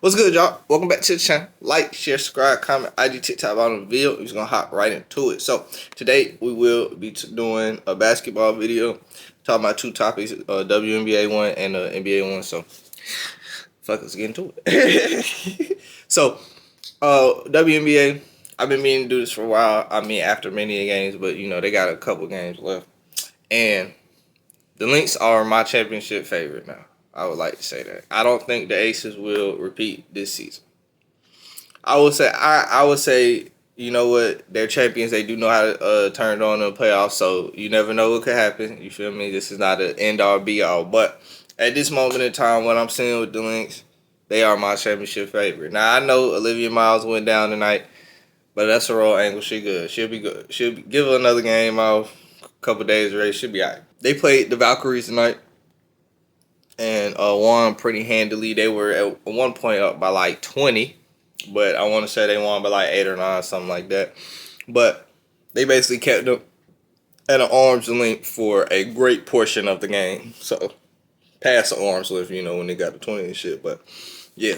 What's good, y'all? Welcome back to the channel. Like, share, subscribe, comment, IG, TikTok on the video. We're just gonna hop right into it. So today we will be doing a basketball video, talking about two topics: WNBA one and NBA one. So fuck, let's get into it. So WNBA, I've been meaning to do this for a while. I mean, after many games, but they got a couple games left, and the Lynx are my championship favorite now. I would like to say that. I don't think the Aces will repeat this season. I would say, you know what, they're champions. They do know how to turn it on in the playoffs, so you never know what could happen. You feel me? This is not an end all be all. But at this moment in time, what I'm seeing with the Lynx, they are my championship favorite. Now I know Olivia Miles went down tonight, but that's a raw angle. She good. She'll be good. Give her another game off, a couple days race. She'll be alright. They played the Valkyries tonight and won pretty handily. They were at one point up by like 20, but I want to say they won by like 8 or 9, something like that. But they basically kept them at an arm's length for a great portion of the game. So past the arm's length, when they got to 20 and shit. But yeah,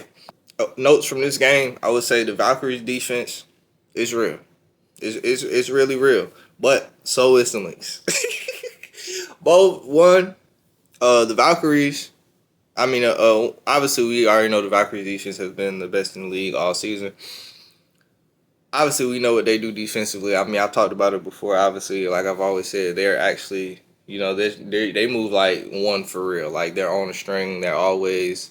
notes from this game, I would say the Valkyries defense is real. It's really real. But so is the Lynx. Both one. The Valkyries, obviously we already know the Valkyries defense has been the best in the league all season. Obviously we know what they do defensively. I mean, I've talked about it before. Obviously, like I've always said, they're actually, they move like one for real. Like they're on a string. They're always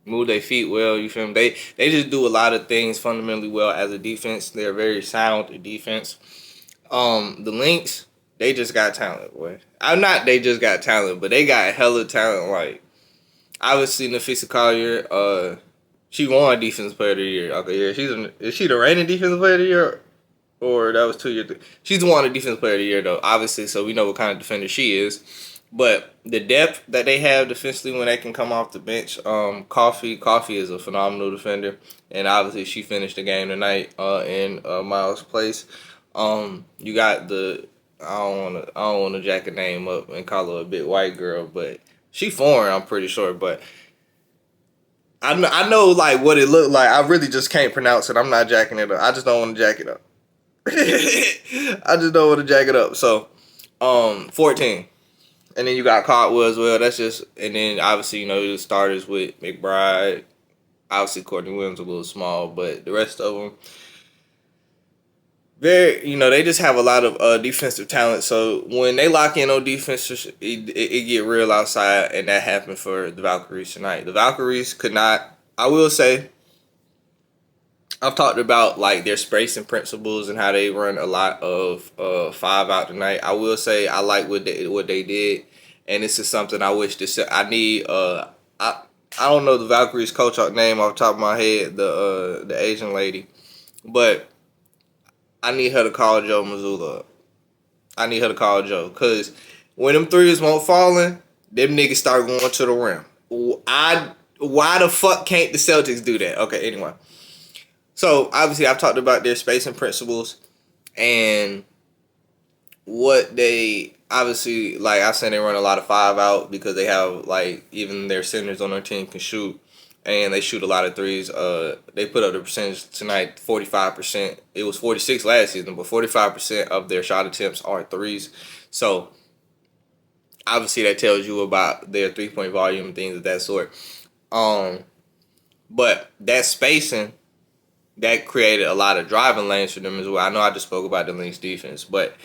move their feet well. You feel me? They just do a lot of things fundamentally well as a defense. They're very sound at defense. The Lynx, they just got talent, boy. I'm not they just got talent, but they got hella talent. Like, obviously, Nafisa Collier, she won Defensive Player of the Year. Okay, yeah, is she the reigning Defensive Player of the Year? Or that was 2 years ago? She's won the Defensive Player of the Year, though, obviously, so we know what kind of defender she is. But the depth that they have defensively when they can come off the bench, Coffee is a phenomenal defender. And obviously, she finished the game tonight in Miles' place. You got I don't wanna jack a name up and call her a big white girl, but she foreign, I'm pretty sure. But I know like what it looked like. I really just can't pronounce it. I'm not jacking it up. I just don't want to jack it up. I just don't want to jack it up. So 14. And then you got Caldwell as well. And then obviously, the starters with McBride. Obviously Courtney Williams a little small, but the rest of them, they just have a lot of defensive talent. So when they lock in on defense, it get real outside, and that happened for the Valkyries tonight. The Valkyries could not. I will say, I've talked about like their spacing principles and how they run a lot of 5 out tonight. I will say I like what they did, and this is something I wish to. I need. I don't know the Valkyries coach name off the top of my head. The Asian lady, but I need her to call Joe Mazzulla up. I need her to call Joe. Because when them threes won't falling, them niggas start going to the rim. Why the fuck can't the Celtics do that? Okay, anyway. So, obviously, I've talked about their spacing principles. And what they... Obviously, like I said, they run a lot of 5 out because they have, like, even their centers on their team can shoot. And they shoot a lot of threes. They put up the percentage tonight, 45%. It was 46 last season, but 45% of their shot attempts are threes. So, obviously, that tells you about their three-point volume and things of that sort. But that spacing, that created a lot of driving lanes for them as well. I know I just spoke about the Lynx defense, but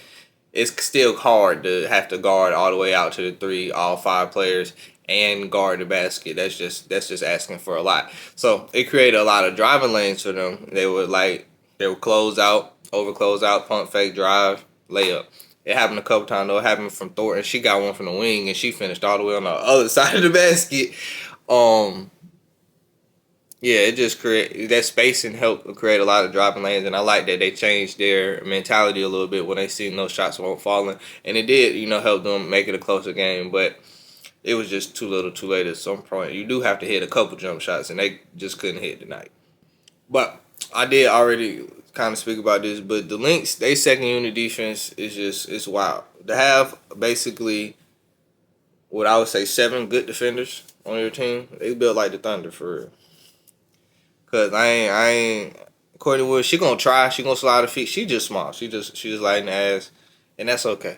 it's still hard to have to guard all the way out to the 3, all 5 players, and guard the basket. That's just asking for a lot. So it created a lot of driving lanes for them. They would close out, over close out, pump fake, drive, layup. It happened a couple times though. It happened from Thornton. She got one from the wing and she finished all the way on the other side of the basket. Yeah, it just that spacing helped create a lot of driving lanes, and I like that they changed their mentality a little bit when they seen those shots weren't falling, and it did, help them make it a closer game. But it was just too little, too late at some point. You do have to hit a couple jump shots, and they just couldn't hit tonight. But I did already kind of speak about this, but the Lynx, they second unit defense it's wild. To have basically what I would say 7 good defenders on your team, they built like the Thunder for real. Cause I ain't Courtney Williams. She gonna try. She gonna slide her feet. She just small. She just light in the ass, and that's okay.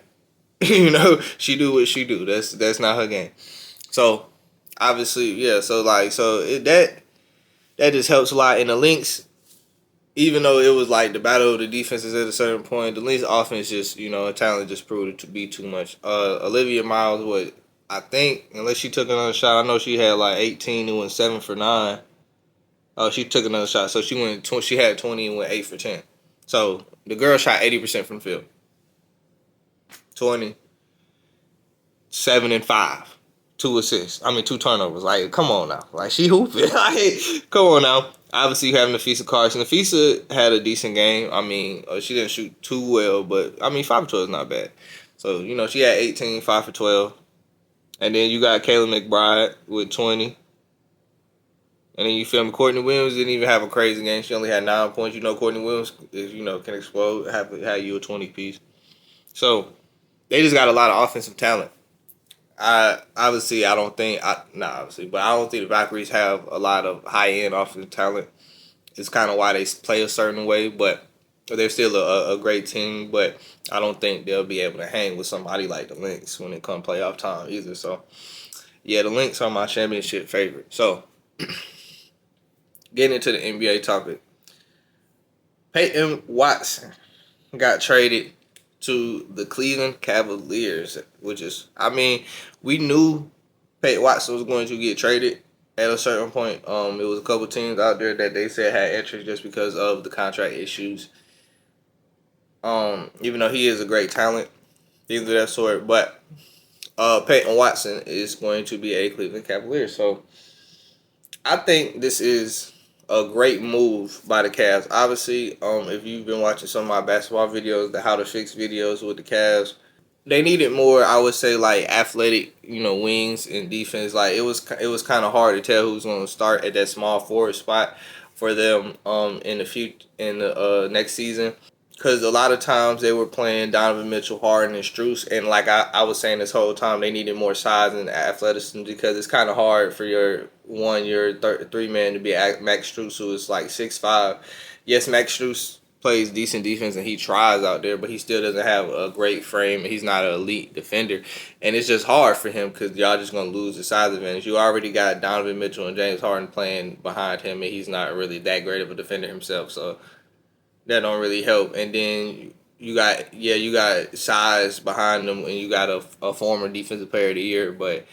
She do what she do. That's not her game. So obviously, yeah. So like, that just helps a lot. In the Lynx, even though it was like the battle of the defenses at a certain point, the Lynx offense just her talent just proved it to be too much. Olivia Miles, what I think, unless she took another shot, I know she had like 18 and went 7 for 9. Oh, she took another shot, so she had 20 and went 8 for 10. So the girl shot 80% from the field. 20, 7 and 5, 2 assists. I mean 2 turnovers. Like, come on now. Like, she hooping. Like, come on now. Obviously, you have Nafisa Carson. Nafisa had a decent game. I mean, she didn't shoot too well, but I mean 5 for 12 is not bad. So she had 18, 5 for 12, and then you got Kayla McBride with 20. And then you feel me, Courtney Williams didn't even have a crazy game. She only had 9 points. Courtney Williams is, can explode, have you a 20 piece. So they just got a lot of offensive talent. Obviously I don't think but I don't think the Valkyries have a lot of high end offensive talent. It's kind of why they play a certain way, but they're still a great team. But I don't think they'll be able to hang with somebody like the Lynx when it comes playoff time either. So yeah, the Lynx are my championship favorite. So getting into the NBA topic, Peyton Watson got traded to the Cleveland Cavaliers, which is, I mean, we knew Peyton Watson was going to get traded at a certain point. It was a couple teams out there that they said had interest just because of the contract issues. Even though he is a great talent, things of that sort, but Peyton Watson is going to be a Cleveland Cavalier. So I think this is a great move by the Cavs. Obviously, if you've been watching some of my basketball videos, the how to fix videos with the Cavs, they needed more, I would say, like athletic, wings and defense. Like it was kind of hard to tell who's going to start at that small forward spot for them in the next season. Because a lot of times they were playing Donovan Mitchell, Harden, and Strus. And like I was saying this whole time, they needed more size and athleticism because it's kind of hard for your 3 man to be Max Strus, who is like 6'5". Yes, Max Strus plays decent defense and he tries out there, but he still doesn't have a great frame. He's not an elite defender. And it's just hard for him because y'all just going to lose the size advantage. You already got Donovan Mitchell and James Harden playing behind him, and he's not really that great of a defender himself. So that don't really help. And then you got size behind them, and you got a former defensive player of the year, but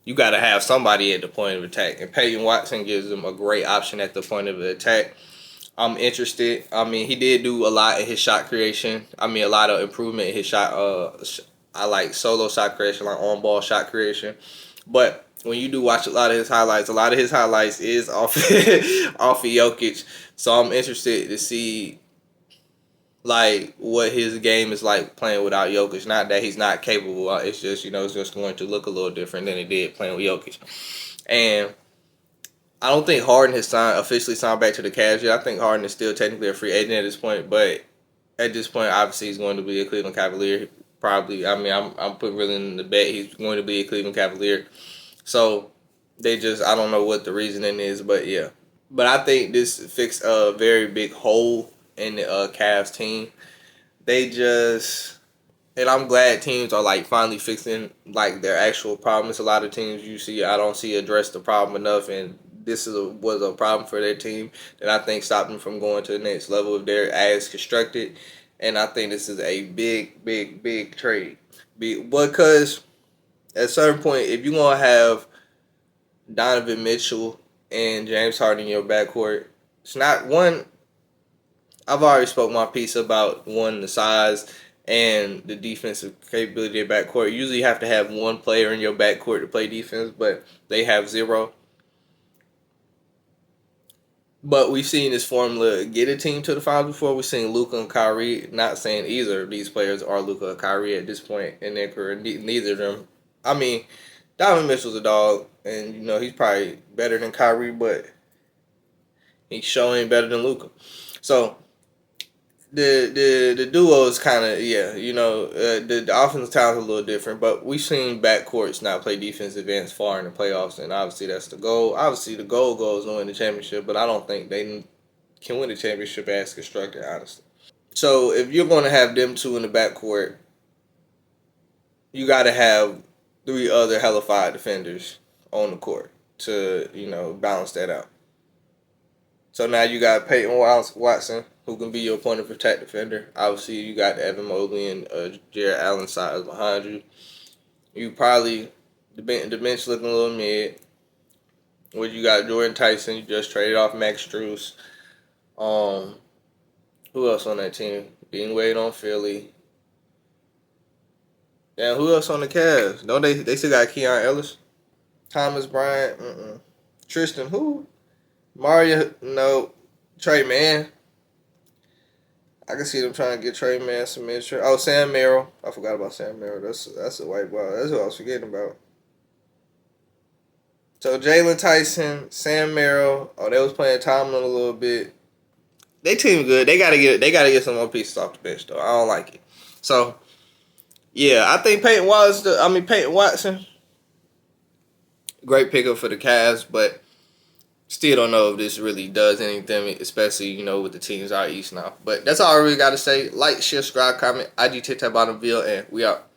you got to have somebody at the point of attack. And Peyton Watson gives them a great option at the point of attack. I'm interested. I mean, he did do a lot in his shot creation. I mean, a lot of improvement in his shot. I like solo shot creation, like on ball shot creation. But when you do watch a lot of his highlights is off off of Jokic. So I'm interested to see like what his game is like playing without Jokic. Not that he's not capable. It's just it's just going to look a little different than it did playing with Jokic. And I don't think Harden has officially signed back to the Cavs yet. I think Harden is still technically a free agent at this point, but at this point, obviously, he's going to be a Cleveland Cavalier. Probably, I mean, I'm putting really in the bet he's going to be a Cleveland Cavalier. So I don't know what the reasoning is, but yeah. But I think this fixed a very big hole in the Cavs team. And I'm glad teams are like finally fixing like their actual problems. A lot of teams I don't see address the problem enough, and this was a problem for their team that I think stopped them from going to the next level if they're as constructed. And I think this is a big, big, big trade. Because at a certain point, if you're gonna have Donovan Mitchell and James Harden in your backcourt, it's not one. I've already spoke my piece about the size and the defensive capability of backcourt. Usually you have to have one player in your backcourt to play defense, but they have zero. But we've seen this formula get a team to the finals before. We've seen Luka and Kyrie. Not saying either of these players are Luka or Kyrie at this point in their career. Neither of them. I mean, Donovan Mitchell's a dog, and he's probably better than Kyrie, but he's showing better than Luka. So the duo is kind of the offensive talent is a little different, but we've seen backcourts not play defense advance far in the playoffs, and obviously that's the goal. Obviously, the goal is to win the championship, but I don't think they can win the championship as constructed, honestly. So if you're going to have them two in the backcourt, you got to have three other hellified defenders on the court to balance that out. So now you got Peyton Watson, who can be your point of attack defender. Obviously, you got Evan Mobley and Jared Allen size behind you. You probably the bench looking a little mid. Where you got Jordan Tyson, you just traded off Max Strus. Who else on that team? Dean Wade on Philly. Yeah, who else on the Cavs? Don't they still got Keon Ellis? Thomas Bryant? Tristan who? Mario, no. Trey Mann. I can see them trying to get Trey Mann some insurance. Oh, Sam Merrill. I forgot about Sam Merrill. That's a white ball. That's what I was forgetting about. So Jalen Tyson, Sam Merrill. Oh, they was playing Tomlin a little bit. They team good. They gotta get some more pieces off the bench though. I don't like it. So yeah, I think Peyton Watson, great pickup for the Cavs, but still don't know if this really does anything, especially, with the teams out east now. But that's all I really got to say. Like, share, subscribe, comment, IG, TikTok, bottom bill, and we out.